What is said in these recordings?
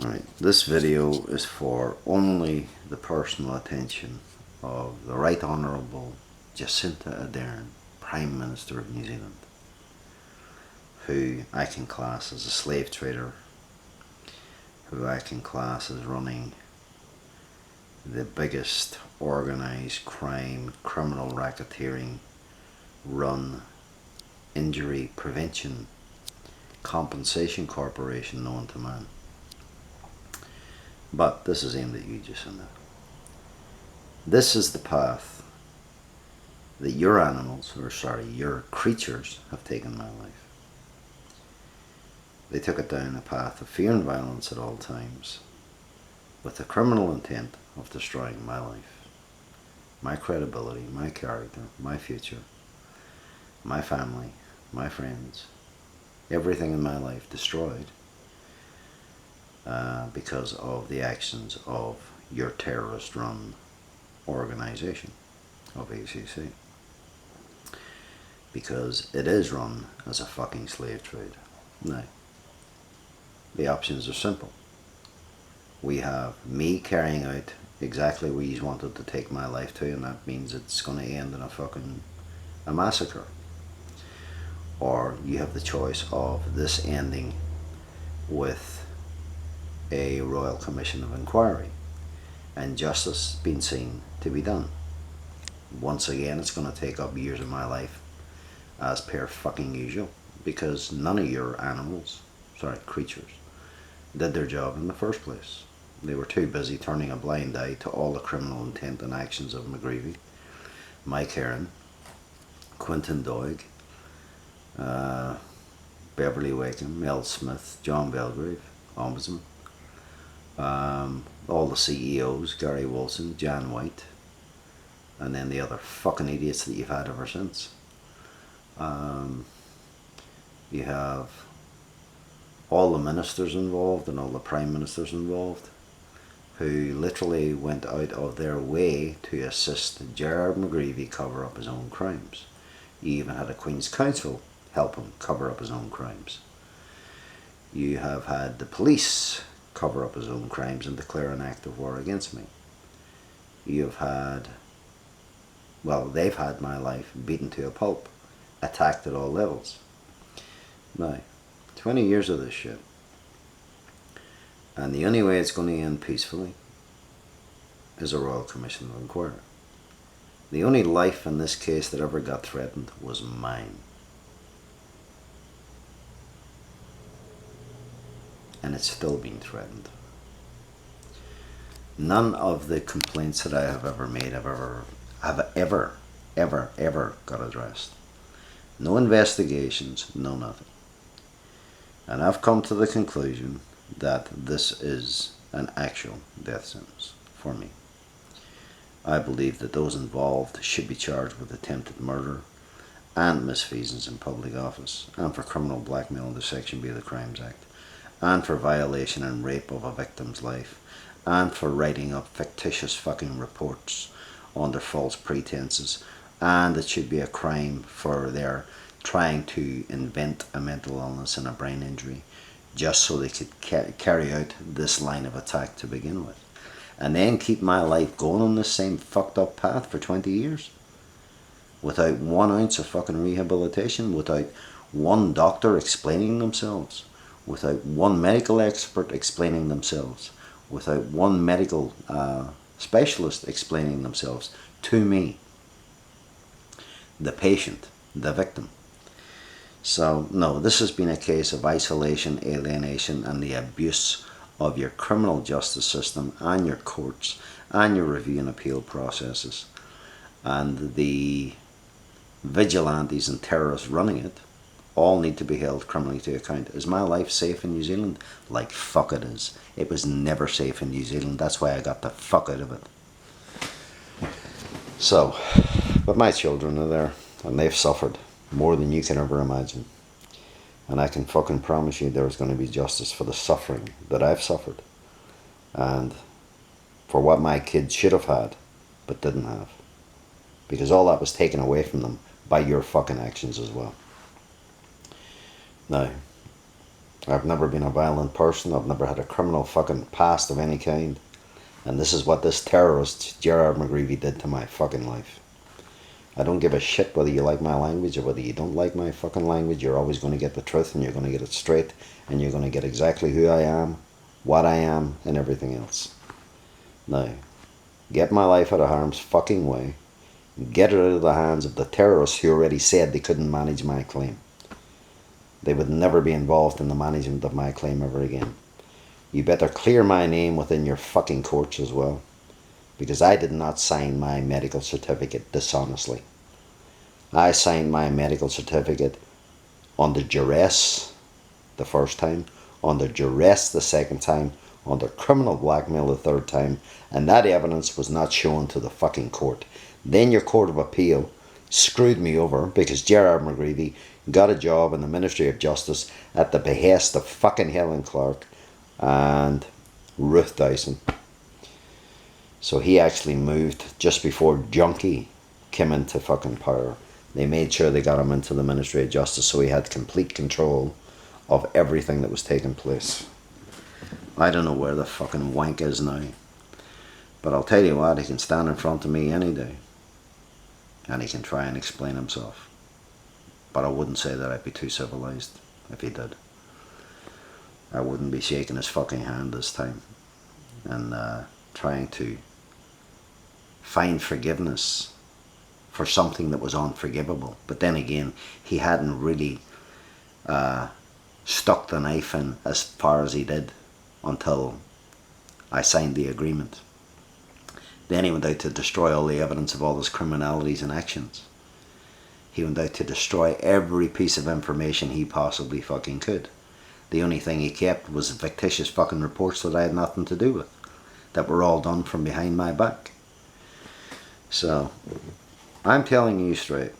Alright, this video is for only the personal attention of the Right Honourable Jacinda Ardern, Prime Minister of New Zealand, who I can class as a slave trader, who I can class as running the biggest organised crime, criminal racketeering, run, injury prevention, compensation corporation known to man. But this is aimed at you, Jacinda. This is the path that your animals, or sorry, your creatures have taken my life. They took it down a path of fear and violence at all times, with the criminal intent of destroying my life, my credibility, my character, my future, my family, my friends, everything in my life destroyed because of the actions of your terrorist-run organization of ACC. Because it is run as a fucking slave trade. Now, the options are simple. We have me carrying out exactly where he's wanted to take my life to, and that means it's going to end in a massacre. Or you have the choice of this ending with a Royal Commission of Inquiry and justice being seen to be done. Once again, it's going to take up years of my life as per fucking usual, because none of your creatures, did their job in the first place. They were too busy turning a blind eye to all the criminal intent and actions of McGreevy, Mike Heron, Quentin Doig, Beverly Wakeham, Mel Smith, John Belgrave, Ombudsman, all the CEOs, Gary Wilson, Jan White, and then the other fucking idiots that you've had ever since. You have all the ministers involved and all the prime ministers involved, who literally went out of their way to assist Gerard McGreevy cover up his own crimes. You even had a Queen's Counsel help him cover up his own crimes. You have had the police cover up his own crimes and declare an act of war against me. You've had, well, they've had my life beaten to a pulp, attacked at all levels. Now, 20 years of this shit, and the only way it's going to end peacefully is a Royal Commission of Inquiry. The only life in this case that ever got threatened was mine. And it's still being threatened. None of the complaints that I have ever made have ever got addressed. No investigations, no nothing. And I've come to the conclusion that this is an actual death sentence for me. I believe that those involved should be charged with attempted murder and misfeasance in public office, and for criminal blackmail under Section B of the Crimes Act, and for violation and rape of a victim's life, and for writing up fictitious fucking reports under false pretenses, and it should be a crime for their trying to invent a mental illness and a brain injury just so they could carry out this line of attack to begin with, and then keep my life going on this same fucked up path for 20 years without 1 ounce of fucking rehabilitation, without one doctor explaining themselves, without one medical expert explaining themselves, without one medical specialist explaining themselves to me, the patient, the victim. So no, this has been a case of isolation, alienation, and the abuse of your criminal justice system and your courts and your review and appeal processes, and the vigilantes and terrorists running it all need to be held criminally to account. Is my life safe in New Zealand? Like fuck it is. It was never safe in New Zealand. That's why I got the fuck out of it. So, but my children are there, and they've suffered more than you can ever imagine. And I can fucking promise you there's going to be justice for the suffering that I've suffered, and for what my kids should have had but didn't have, because all that was taken away from them by your fucking actions as well. Now, I've never been a violent person. I've never had a criminal fucking past of any kind. And this is what this terrorist, Gerard McGreevy, did to my fucking life. I don't give a shit whether you like my language or whether you don't like my fucking language. You're always going to get the truth, and you're going to get it straight, and you're going to get exactly who I am, what I am, and everything else. Now, get my life out of harm's fucking way. Get it out of the hands of the terrorists who already said they couldn't manage my claim. They would never be involved in the management of my claim ever again. You better clear my name within your fucking courts as well, because I did not sign my medical certificate dishonestly. I signed my medical certificate under duress the first time, under duress the second time, under criminal blackmail the third time, and that evidence was not shown to the fucking court. Then your Court of Appeal screwed me over because Gerard McGreevy got a job in the Ministry of Justice at the behest of fucking Helen Clark and Ruth Dyson. So he actually moved just before Junkie came into fucking power. They made sure they got him into the Ministry of Justice so he had complete control of everything that was taking place. I don't know where the fucking wank is now. But I'll tell you what, he can stand in front of me any day. And he can try and explain himself. But I wouldn't say that I'd be too civilized if he did. I wouldn't be shaking his fucking hand this time. And trying to find forgiveness for something that was unforgivable. But then again, he hadn't really stuck the knife in as far as he did until I signed the agreement. Then he went out to destroy all the evidence of all his criminalities and actions. He went out to destroy every piece of information he possibly fucking could. The only thing he kept was fictitious fucking reports that I had nothing to do with, that were all done from behind my back. So, I'm telling you straight,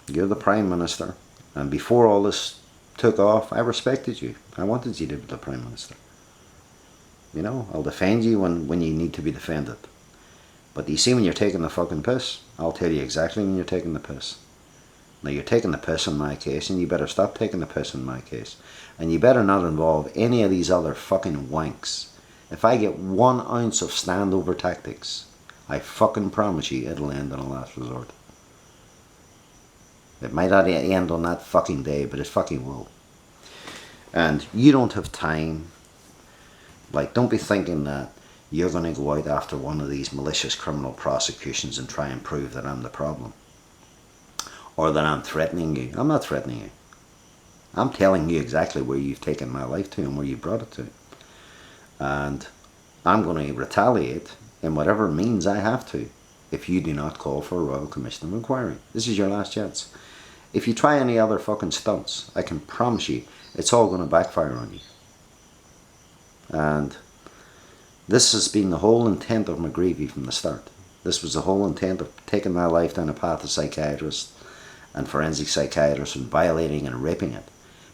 you're the Prime Minister, and before all this took off, I respected you. I wanted you to be the Prime Minister. You know, I'll defend you when you need to be defended. But you see, when you're taking the fucking piss, I'll tell you exactly when you're taking the piss. Now, you're taking the piss in my case, and you better stop taking the piss in my case. And you better not involve any of these other fucking wanks. If I get 1 ounce of standover tactics, I fucking promise you it'll end in a last resort. It might not end on that fucking day, but it fucking will. And you don't have time. Like, don't be thinking that you're going to go out after one of these malicious criminal prosecutions and try and prove that I'm the problem. Or that I'm threatening you. I'm not threatening you. I'm telling you exactly where you've taken my life to and where you brought it to. And I'm going to retaliate in whatever means I have to if you do not call for a Royal Commission of Inquiry. This is your last chance. If you try any other fucking stunts, I can promise you it's all going to backfire on you. And this has been the whole intent of McGreevy from the start. This was the whole intent of taking my life down a path of psychiatrists and forensic psychiatrists and violating and raping it.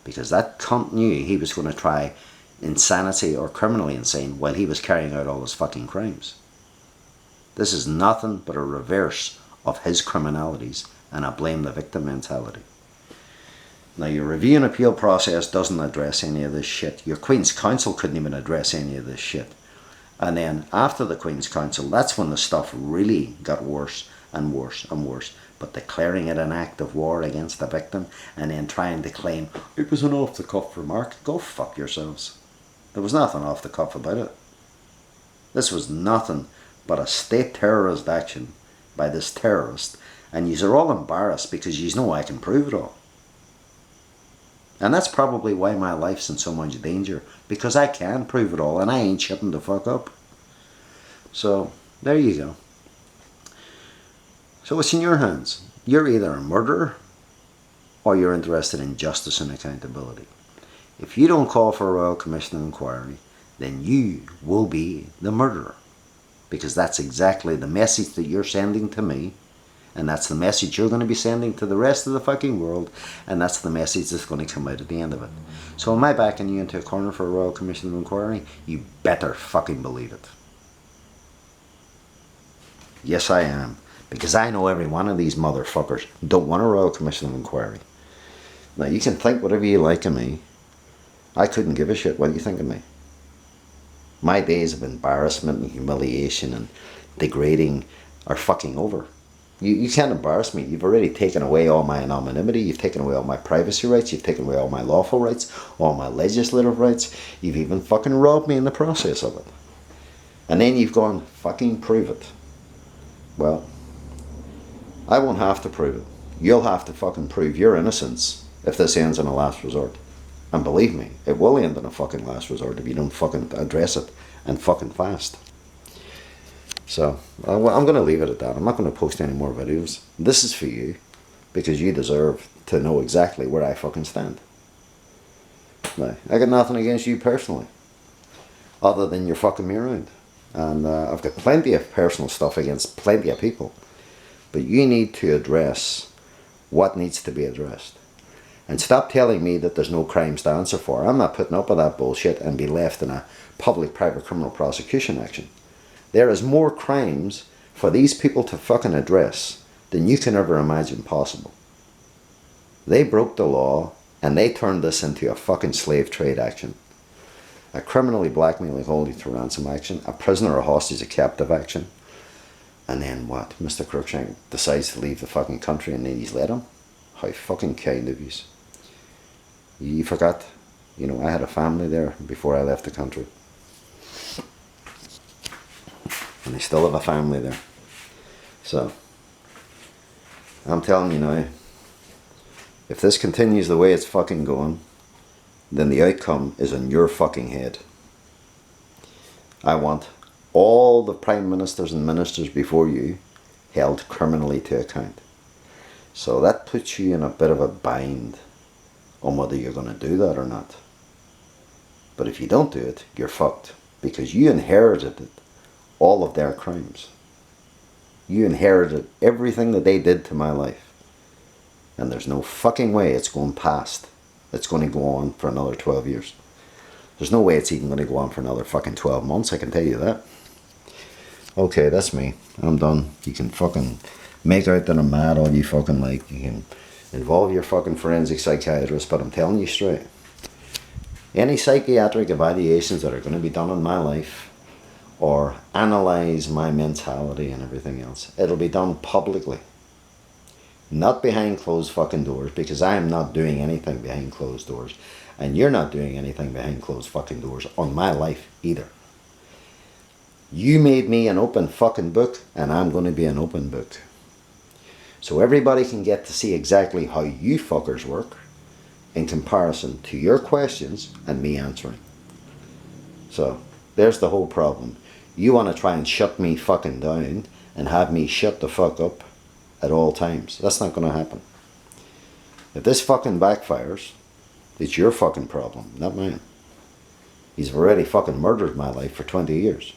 Because that cunt knew he was going to try insanity or criminally insane while he was carrying out all his fucking crimes. This is nothing but a reverse of his criminalities and a blame the victim mentality. Now, your review and appeal process doesn't address any of this shit. Your Queen's Counsel couldn't even address any of this shit. And then after the Queen's Counsel, that's when the stuff really got worse and worse and worse. But declaring it an act of war against the victim and then trying to claim it was an off-the-cuff remark, go fuck yourselves. There was nothing off the cuff about it. This was nothing but a state terrorist action by this terrorist, and yous are all embarrassed because yous know I can prove it all. And that's probably why my life's in so much danger, because I can prove it all and I ain't shutting the fuck up. So, there you go. So it's in your hands. You're either a murderer or you're interested in justice and accountability. If you don't call for a Royal Commission of Inquiry, then you will be the murderer. Because that's exactly the message that you're sending to me, and that's the message you're going to be sending to the rest of the fucking world, and that's the message that's going to come out at the end of it. So am I backing you into a corner for a Royal Commission of Inquiry? You better fucking believe it. Yes, I am. Because I know every one of these motherfuckers don't want a Royal Commission of Inquiry. Now, you can think whatever you like of me. I couldn't give a shit. What do you think of me? My days of embarrassment and humiliation and degrading are fucking over. You can't embarrass me. You've already taken away all my anonymity. You've taken away all my privacy rights. You've taken away all my lawful rights, all my legislative rights. You've even fucking robbed me in the process of it. And then you've gone, fucking prove it. Well, I won't have to prove it. You'll have to fucking prove your innocence if this ends in a last resort. And believe me, it will end in a fucking last resort if you don't fucking address it and fucking fast. So, I'm going to leave it at that. I'm not going to post any more videos. This is for you, because you deserve to know exactly where I fucking stand. Now, I got nothing against you personally, other than you're fucking me around. And I've got plenty of personal stuff against plenty of people. But you need to address what needs to be addressed. And stop telling me that there's no crimes to answer for. I'm not putting up with that bullshit and be left in a public-private criminal prosecution action. There is more crimes for these people to fucking address than you can ever imagine possible. They broke the law and they turned this into a fucking slave trade action. A criminally blackmailing holding to ransom action. A prisoner or hostage a captive action. And then what? Mr. Crookshank decides to leave the fucking country and then he's let him? How fucking kind of you. You forgot, you know, I had a family there before I left the country. And I still have a family there. So, I'm telling you now, if this continues the way it's fucking going, then the outcome is on your fucking head. I want all the prime ministers and ministers before you held criminally to account. So that puts you in a bit of a bind on whether you're going to do that or not. But if you don't do it, you're fucked, because you inherited it. All of their crimes. You inherited everything that they did to my life. And there's no fucking way it's going past. It's going to go on for another 12 years. There's no way it's even going to go on for another fucking 12 months, I can tell you that. Okay, that's me. I'm done. You can fucking make out that I'm mad all you fucking like. You can involve your fucking forensic psychiatrist, but I'm telling you straight. Any psychiatric evaluations that are going to be done in my life, or analyze my mentality and everything else, it'll be done publicly. Not behind closed fucking doors, because I am not doing anything behind closed doors. And you're not doing anything behind closed fucking doors on my life either. You made me an open fucking book, and I'm going to be an open book. So everybody can get to see exactly how you fuckers work in comparison to your questions and me answering. So, there's the whole problem. You want to try and shut me fucking down and have me shut the fuck up at all times. That's not going to happen. If this fucking backfires, it's your fucking problem, not mine. He's already fucking murdered my life for 20 years.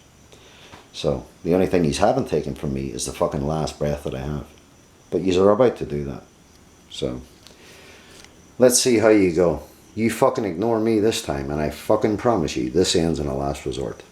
So, the only thing he's haven't taken from me is the fucking last breath that I have. But yous are about to do that. So, let's see how you go. You fucking ignore me this time, and I fucking promise you, this ends in a last resort.